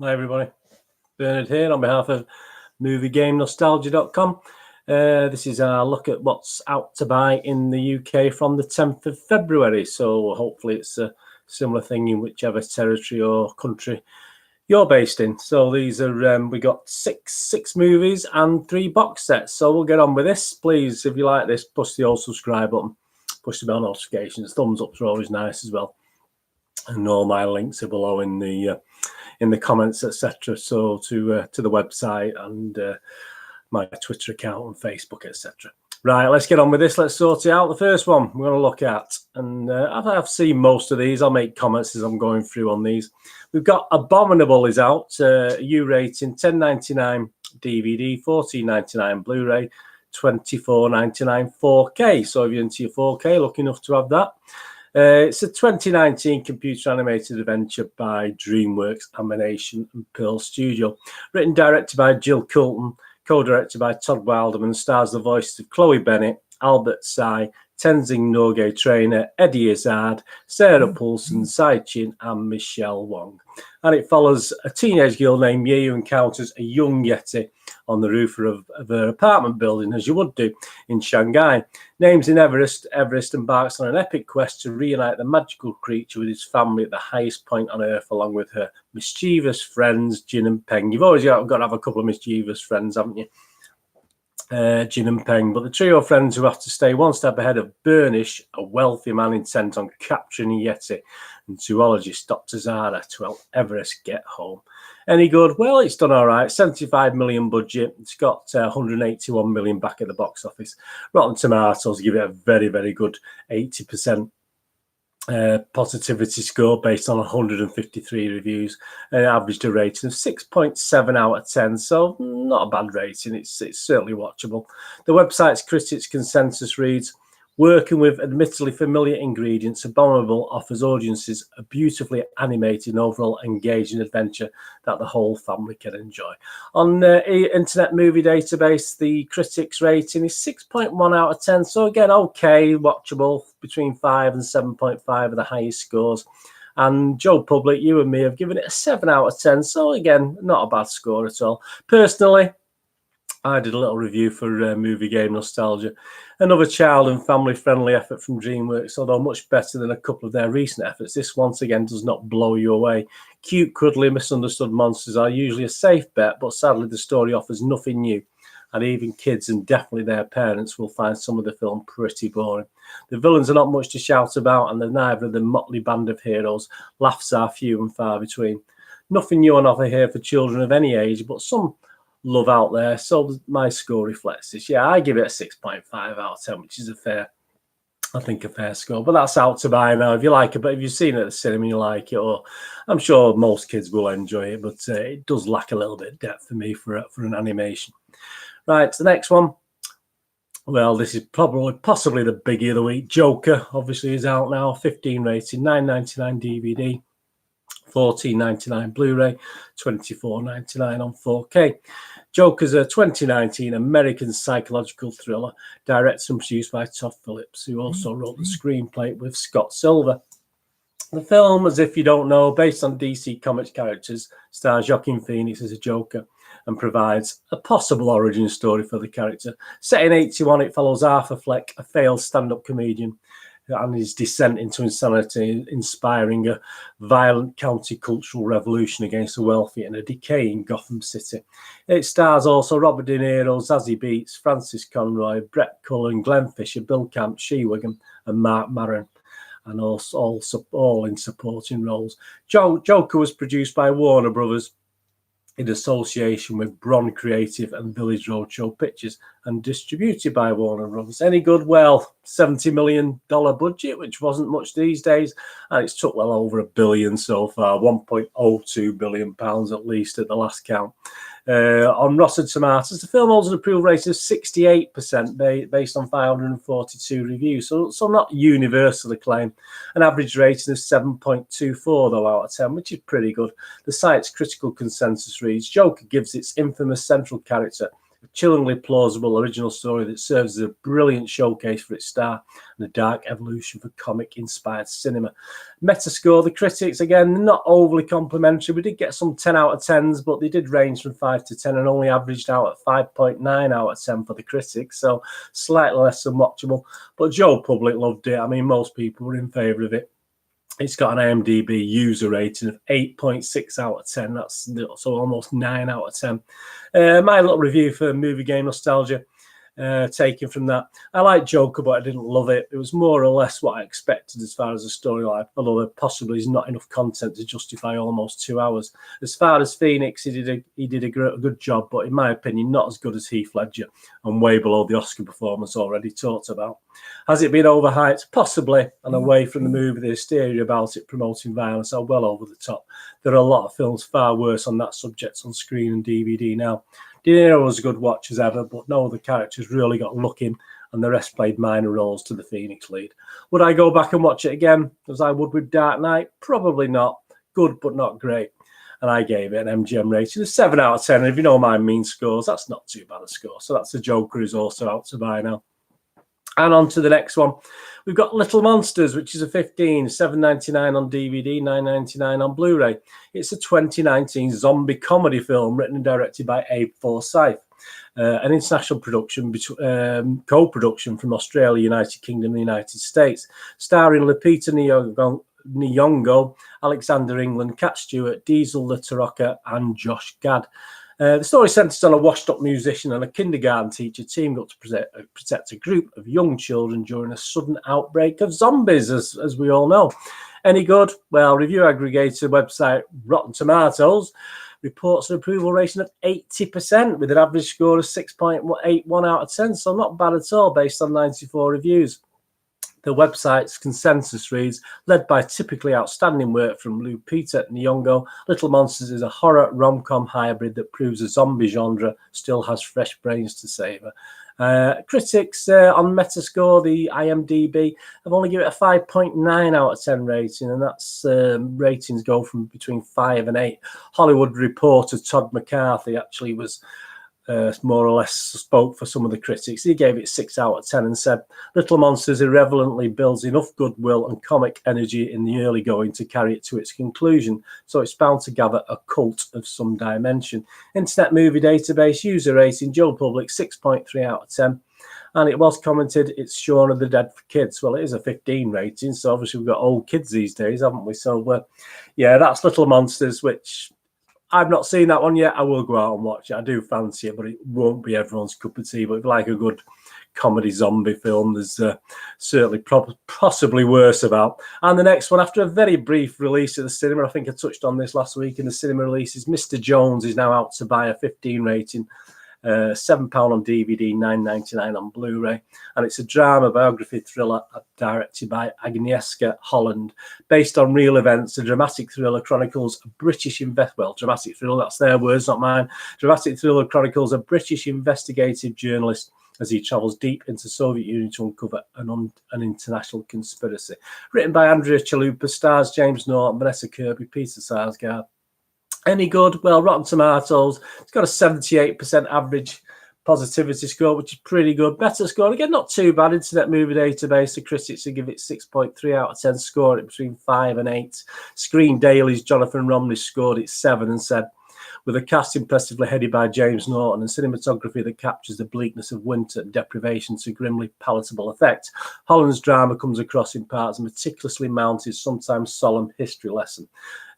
Hi everybody, Bernard here on behalf of MovieGameNostalgia.com. This is our look at what's out to buy in the UK from the 10th of February. So hopefully it's a similar thing in whichever territory or country you're based in. So these are we got six movies and 3 box sets. So we'll get on with this. Please, if you like this, push the old subscribe button, push the bell notifications. Thumbs ups are always nice as well. And all my links are below in the comments, etc. So to the website and my Twitter account and Facebook, etc. Right, let's get on with this. Let's sort it out. The first one we're going to look at, and I've seen most of these. I'll make comments as I'm going through on these. We've got Abominable is out, U rating, $10.99 DVD, $14.99 Blu-ray, $24.99 4K. So if you're into your 4K, lucky enough to have that. It's a 2019 computer animated adventure by DreamWorks Animation and Pearl Studio. Written and directed by Jill Coulton, co-directed by Todd Wilderman, stars the voices of Chloe Bennett, Albert Tsai, Tenzing Norgay Trainer, Eddie Izzard, Sarah Paulson, Sai Chin, and Michelle Wong. And it follows a teenage girl named Ye who encounters a young Yeti on the roof of her apartment building, as you would do in Shanghai. Names in Everest embarks on an epic quest to reunite the magical creature with his family at the highest point on Earth, along with her mischievous friends, Jin and Peng. You've always got to have a couple of mischievous friends, haven't you? Jin and Peng, but the trio of friends who have to stay one step ahead of Burnish, a wealthy man intent on capturing a Yeti, and zoologist Dr. Zara to help Everest get home. Any good? Well, it's done all right. 75 million budget. It's got 181 million back at the box office. Rotten Tomatoes give it a very, very good 80% positivity score based on 153 reviews. Averaged a rating of 6.7 out of 10, so not a bad rating. It's certainly watchable. The website's critics consensus reads, working with admittedly familiar ingredients, Abominable offers audiences a beautifully animated and overall engaging adventure that the whole family can enjoy. On Internet Movie Database, the critics rating is 6.1 out of 10. So again, okay, watchable, between 5 and 7.5 are the highest scores. And Joe Public, you and me, have given it a 7 out of 10. So again, not a bad score at all. Personally, I did a little review for Movie Game Nostalgia. Another child and family-friendly effort from DreamWorks, although much better than a couple of their recent efforts. This, once again, does not blow you away. Cute, cuddly, misunderstood monsters are usually a safe bet, but sadly the story offers nothing new. And even kids, and definitely their parents, will find some of the film pretty boring. The villains are not much to shout about, and they're neither of the motley band of heroes. Laughs are few and far between. Nothing new on offer here for children of any age, but some love out there, so my score reflects this. Yeah, I give it a 6.5 out of 10, which is a fair score. But that's out to buy now. If you like it, but if you've seen it at the cinema and you like it, or I'm sure most kids will enjoy it, but it does lack a little bit of depth for me for an animation. Right, the next one. Well, this is possibly the biggie of the week. Joker, obviously, is out now. 15 rating, $9.99 DVD. $14.99 Blu-ray, $24.99 on 4K. Joker's a 2019 American psychological thriller, directed and produced by Todd Phillips, who also wrote the screenplay with Scott Silver. The film, as if you don't know, based on DC Comics characters, stars Joaquin Phoenix as a Joker and provides a possible origin story for the character. Set in 1981, it follows Arthur Fleck, a failed stand-up comedian, and his descent into insanity, inspiring a violent counter-cultural revolution against the wealthy in a decaying Gotham City. It stars also Robert De Niro, Zazie Beetz, Francis Conroy, Brett Cullen, Glenn Fisher, Bill Camp, Shea Wiggum, and Mark Maron, and all in supporting roles. Joker was produced by Warner Brothers in association with Bron Creative and Village Roadshow Pictures, and distributed by Warner Brothers. Any good? Well, $70 million budget, which wasn't much these days, and it's took well over $1 billion so far, £1.02 billion at least at the last count. On Rotten Tomatoes, the film holds an approval rating of 68% based on 542 reviews, so not universal acclaim. An average rating of 7.24 though out of 10, which is pretty good. The site's critical consensus reads, Joker gives its infamous central character A chillingly plausible original story that serves as a brilliant showcase for its star and a dark evolution for comic-inspired cinema. Metascore, the critics, again, not overly complimentary. We did get some 10 out of 10s, but they did range from 5 to 10 and only averaged out at 5.9 out of 10 for the critics, so slightly less than watchable. But Joe Public loved it. I mean, most people were in favour of it. It's got an IMDb user rating of 8.6 out of 10. That's so almost 9 out of 10. My little review for Movie Game Nostalgia, taken from that. I like Joker, but I didn't love it. It was more or less what I expected as far as the storyline, although there possibly is not enough content to justify almost 2 hours. As far as Phoenix, he did a good job, but in my opinion, not as good as Heath Ledger and way below the Oscar performance already talked about. Has it been overhyped? Possibly, and away from the movie, the hysteria about it promoting violence are well over the top. There are a lot of films far worse on that subject on screen and DVD now. De Niro was a good watch as ever, but no other characters really got looking, and the rest played minor roles to the Phoenix lead. Would I go back and watch it again, as I would with Dark Knight? Probably not. Good, but not great. And I gave it an MGM rating of 7 out of 10. And if you know my mean scores, that's not too bad a score. So that's the Joker, who's also out to buy now. And on to the next one. We've got Little Monsters, which is a 15, $7.99 on DVD, $9.99 on Blu-ray. It's a 2019 zombie comedy film written and directed by Abe Forsyth. An international production, co-production from Australia, United Kingdom, and the United States, starring Lupita Nyong'o, Alexander England, Cat Stewart, Diesel LaTorraca, and Josh Gad. The story centres on a washed-up musician and a kindergarten teacher teamed up to protect a group of young children during a sudden outbreak of zombies, as we all know. Any good? Well, review aggregator website Rotten Tomatoes reports an approval rating of 80% with an average score of 6.81 out of 10, so not bad at all based on 94 reviews. The website's consensus reads, led by typically outstanding work from Lupita Nyong'o, Little Monsters is a horror rom-com hybrid that proves the zombie genre still has fresh brains to savour. Critics on Metascore, the IMDb, have only given it a 5.9 out of 10 rating, and that's ratings go from between 5 and 8. Hollywood Reporter Todd McCarthy actually was more or less spoke for some of the critics. He gave it 6 out of 10 and said, Little Monsters irrelevantly builds enough goodwill and comic energy in the early going to carry it to its conclusion, so it's bound to gather a cult of some dimension. Internet Movie Database user rating, Joe Public, 6.3 out of 10. And it was commented, it's Shaun of the Dead for kids. Well, it is a 15 rating, so obviously we've got old kids these days, haven't we? So, yeah, that's Little Monsters, which I've not seen that one yet. I will go out and watch it. I do fancy it, but it won't be everyone's cup of tea. But if you like a good comedy zombie film, there's certainly possibly worse about. And the next one, after a very brief release at the cinema, I think I touched on this last week in the cinema releases, Mr. Jones is now out to buy, a 15 rating. £7 on DVD, $9.99 on Blu-ray, and it's a drama biography thriller directed by Agnieszka Holland, based on real events. The dramatic thriller chronicles a British dramatic thriller, that's their words, not mine. Dramatic thriller chronicles a British investigative journalist as he travels deep into the Soviet Union to uncover an international conspiracy. Written by Andrea Chalupa, stars James Norton, Vanessa Kirby, Peter Sarsgaard. Any good? Well, Rotten Tomatoes, it's got a 78% average positivity score, which is pretty good. Better score, again, not too bad. Internet Movie Database, the critics will give it 6.3 out of 10, score it between 5 and 8. Screen Daily's Jonathan Romney scored it 7 and said, with a cast impressively headed by James Norton and cinematography that captures the bleakness of winter and deprivation to grimly palatable effect, Holland's drama comes across in parts a meticulously mounted, sometimes solemn history lesson.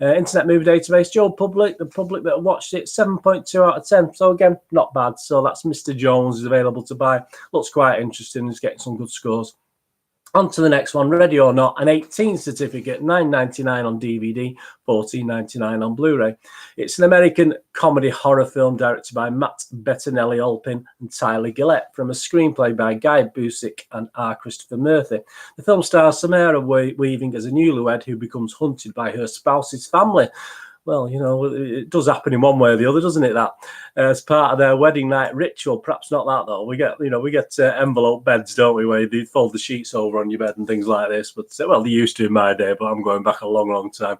Internet Movie Database, Joe Public, the public that watched it, 7.2 out of 10. So again, not bad. So that's Mr. Jones, is available to buy. Looks quite interesting. He's getting some good scores. On to the next one, Ready or Not, an 18 certificate, $9.99 on DVD, $14.99 on Blu-ray. It's an American comedy horror film directed by Matt Bettinelli-Olpin and Tyler Gillette, from a screenplay by Guy Busick and R. Christopher Murphy. The film stars Samara Weaving as a newlywed who becomes hunted by her spouse's family. well, you know, it does happen in one way or the other, doesn't it? That as part of their wedding night ritual. Perhaps not that though. We get envelope beds, don't we, where they fold the sheets over on your bed and things like this. But well, they used to in my day, but I'm going back a long time.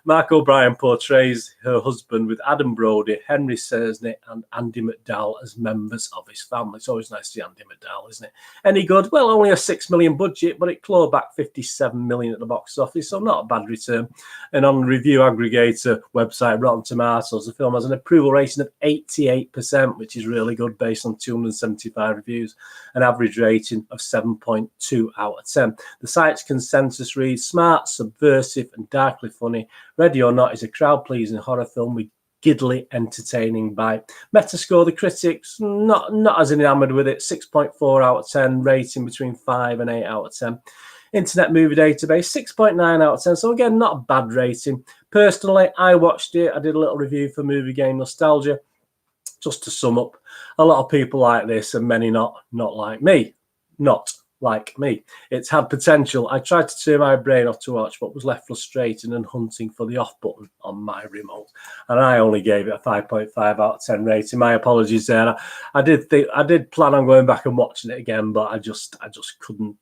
Mark O'Brien portrays her husband with Adam Brody, Henry Sersney, and Andy McDowell as members of his family. It's always nice to see Andy McDowell, isn't it? Any good? Well, only a $6 million budget, but it clawed back $57 million at the box office, so not a bad return. And on review aggregator website Rotten Tomatoes, the film has an approval rating of 88%, which is really good based on 275 reviews, an average rating of 7.2 out of 10. The site's consensus reads: smart, subversive, and darkly funny. Ready or Not is a crowd-pleasing horror film with giddily entertaining bite. Metascore, the critics not as enamoured with it, 6.4 out of 10, rating between 5 and 8 out of 10. Internet Movie Database, 6.9 out of 10. So again, not a bad rating. Personally, I watched it. I did a little review for Movie Game Nostalgia. Just to sum up, a lot of people like this and many not like me. Not like me. It's had potential. I tried to turn my brain off to watch, but was left frustrated and hunting for the off button on my remote. And I only gave it a 5.5 out of 10 rating. My apologies there. I did plan on going back and watching it again, but I just couldn't.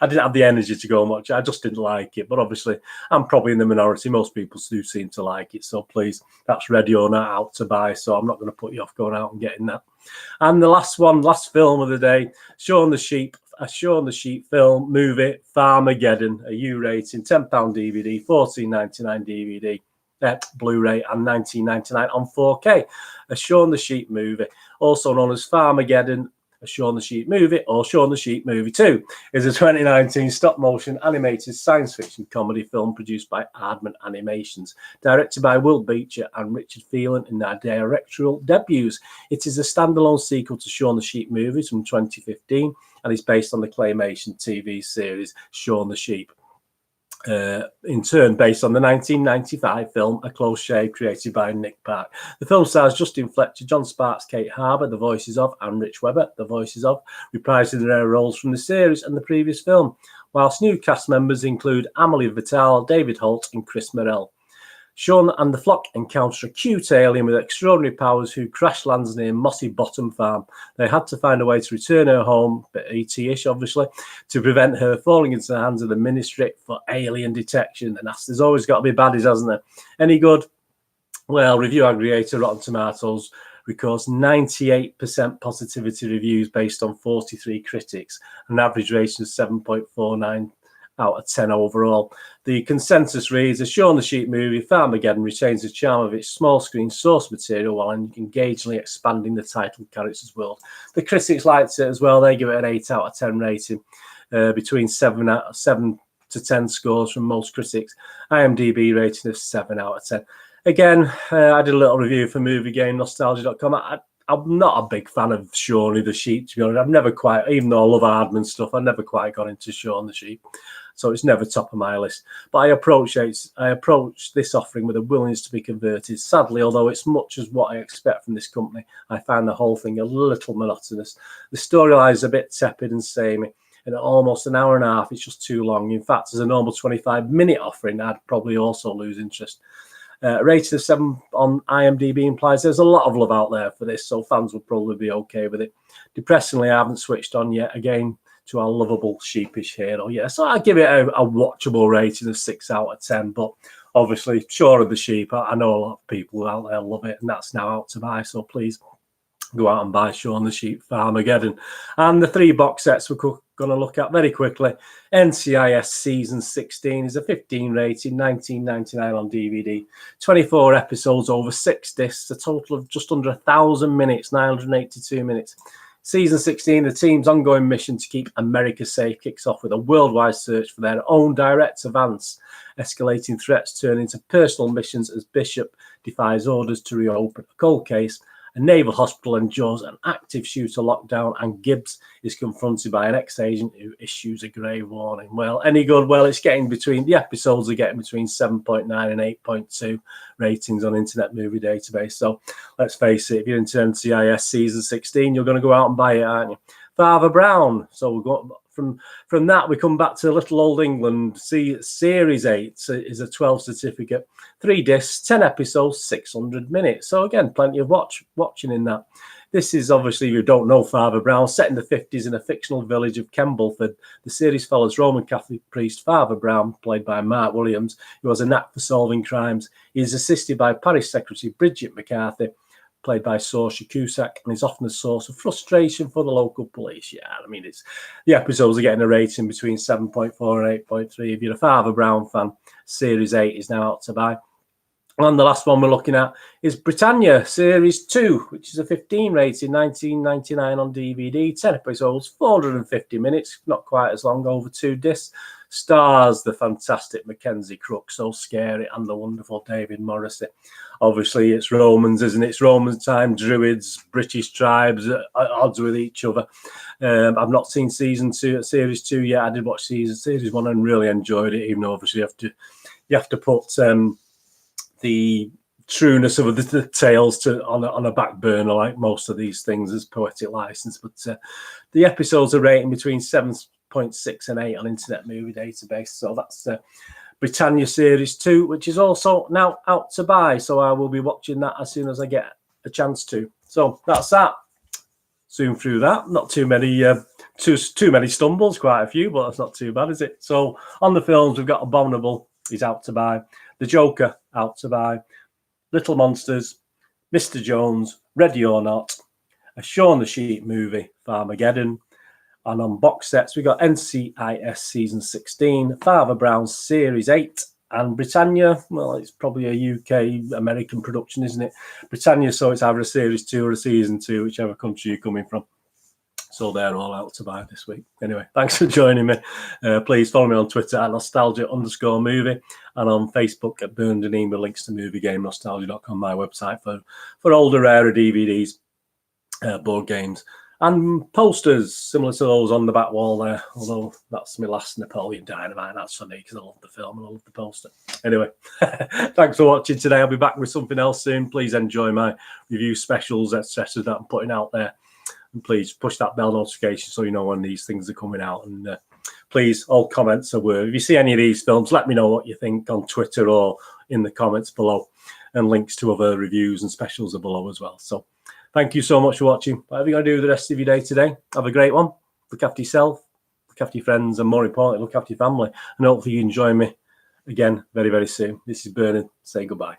I didn't have the energy to go and watch it. I just didn't like it. But obviously, I'm probably in the minority. Most people do seem to like it. So please, that's Ready or Not out to buy. So I'm not going to put you off going out and getting that. And the last film of the day, Shaun the Sheep, a Shaun the Sheep film, movie, Farmageddon, a U rating, £10 DVD, $14.99 DVD, Blu-ray, and $19.99 on 4K. A Shaun the Sheep movie, also known as Farmageddon, a Shaun the Sheep movie, or Shaun the Sheep Movie 2, is a 2019 stop-motion animated science fiction comedy film produced by Aardman Animations, directed by Will Beecher and Richard Phelan in their directorial debuts. It is a standalone sequel to Shaun the Sheep movies from 2015 and is based on the claymation TV series Shaun the Sheep. In turn, based on the 1995 film A Close Shave, created by Nick Park. The film stars Justin Fletcher, John Sparks, Kate Harbour, the voices of, and Rich Webber, the voices of, reprising their roles from the series and the previous film, whilst new cast members include Amelie Vital, David Holt, and Chris Morell. Shaun and the flock encounter a cute alien with extraordinary powers who crash lands near Mossy Bottom Farm. They had to find a way to return her home, bit ET-ish obviously, to prevent her falling into the hands of the Ministry for Alien Detection. And there's always got to be baddies, hasn't there? Any good? Well, review aggregator Rotten Tomatoes records 98% positivity reviews based on 43 critics, an average rating of 7.49 out of 10 overall. The consensus reads: a Shaun the Sheep movie, Farmageddon retains the charm of its small screen source material while engagingly expanding the title character's world. The critics liked it as well. They give it an 8 out of 10 rating, between 7 to 10 scores from most critics. IMDb rating of 7 out of 10. Again, I did a little review for MovieGameNostalgia.com. I'm not a big fan of Shaun the Sheep, to be honest. I've never quite, even though I love Aardman stuff, I never quite got into Shaun the Sheep. So it's never top of my list. But I approach this offering with a willingness to be converted. Sadly, although it's much as what I expect from this company, I find the whole thing a little monotonous. The storyline is a bit tepid and samey, and at almost an hour and a half, it's just too long. In fact, as a normal 25-minute offering, I'd probably also lose interest. Rating of 7 on IMDb implies there's a lot of love out there for this, so fans will probably be okay with it. Depressingly, I haven't switched on yet again to our lovable sheepish hero. Yeah, so I give it a watchable rating of 6 out of 10, but obviously, Shaun of the Sheep, I know a lot of people out there love it, and that's now out to buy, so please go out and buy Shaun the Sheep Farmageddon. And the 3 box sets we're going to look at very quickly. NCIS Season 16 is a 15 rating, $19.99 on DVD. 24 episodes over 6 discs, a total of just under 1,000 minutes, 982 minutes. Season 16, the team's ongoing mission to keep America safe kicks off with a worldwide search for their own direct advance. Escalating threats turn into personal missions as Bishop defies orders to reopen a cold case. A naval hospital endures an active shooter lockdown, and Gibbs is confronted by an ex-agent who issues a grave warning. Well, any good? Well, the episodes are getting between 7.9 and 8.2 ratings on Internet Movie Database. So let's face it, if you're into NCIS Season 16, you're going to go out and buy it, aren't you? Father Brown. So we'll go from that, we come back to little old England. See, Series 8 is a 12 certificate, 3 discs, 10 episodes, 600 minutes. So again, plenty of watching in that. This is obviously, if you don't know Father Brown, set in the 50s in a fictional village of Kembleford. The series follows Roman Catholic priest Father Brown, played by Mark Williams, who has a knack for solving crimes. He is assisted by Parish Secretary Bridget McCarthy, played by Saoirse Cusack, and is often a source of frustration for the local police. Yeah, I mean, the episodes are getting a rating between 7.4 and 8.3. If you're a Father Brown fan, Series 8 is now out to buy. And the last one we're looking at is Britannia Series 2, which is a 15 rating, 19.99 on DVD, 10 episodes, 450 minutes, not quite as long, over 2 discs. Stars the fantastic Mackenzie Crook, so scary, and the wonderful David Morrissey. Obviously, it's Romans, isn't it? It's Roman time, Druids, British tribes at odds with each other. I've not seen Series 2 yet. I did watch Series 1 and really enjoyed it, even though obviously you have to put the trueness of the tales on a back burner, like most of these things, as poetic license. But the episodes are rating between 7.6 and 8 on Internet Movie Database. So that's Britannia Series 2, which is also now out to buy. So I will be watching that as soon as I get a chance to. So that's that. Zoom through that. Not too many too many stumbles, quite a few, but that's not too bad, is it? So on the films, we've got Abominable, is out to buy. The Joker, out to buy. Little Monsters, Mr. Jones, Ready or Not, a Shaun the Sheep movie, Farmageddon. And on box sets, we got NCIS Season 16, Father Brown Series 8, and Britannia. Well, it's probably a UK-American production, isn't it? Britannia, so it's either a Series 2 or a Season 2, whichever country you're coming from. So they're all out to buy this week. Anyway, thanks for joining me. Please follow me on Twitter at nostalgia_movie and on Facebook at Burned and Email, links to Movie Game Nostalgia.com, my website for older, rarer DVDs, board games, and posters similar to those on the back wall there. Although that's my last Napoleon Dynamite. That's for me because I love the film and I love the poster. Anyway, thanks for watching today. I'll be back with something else soon. Please enjoy my review specials, etc. that I'm putting out there. And please push that bell notification so you know when these things are coming out. And please, all comments are worth. If you see any of these films, let me know what you think on Twitter or in the comments below. And links to other reviews and specials are below as well. So thank you so much for watching. Whatever you're going to do the rest of your day today, have a great one. Look after yourself, look after your friends, and more importantly, look after your family. And hopefully you can join me again very, very soon. This is Bernard. Say goodbye.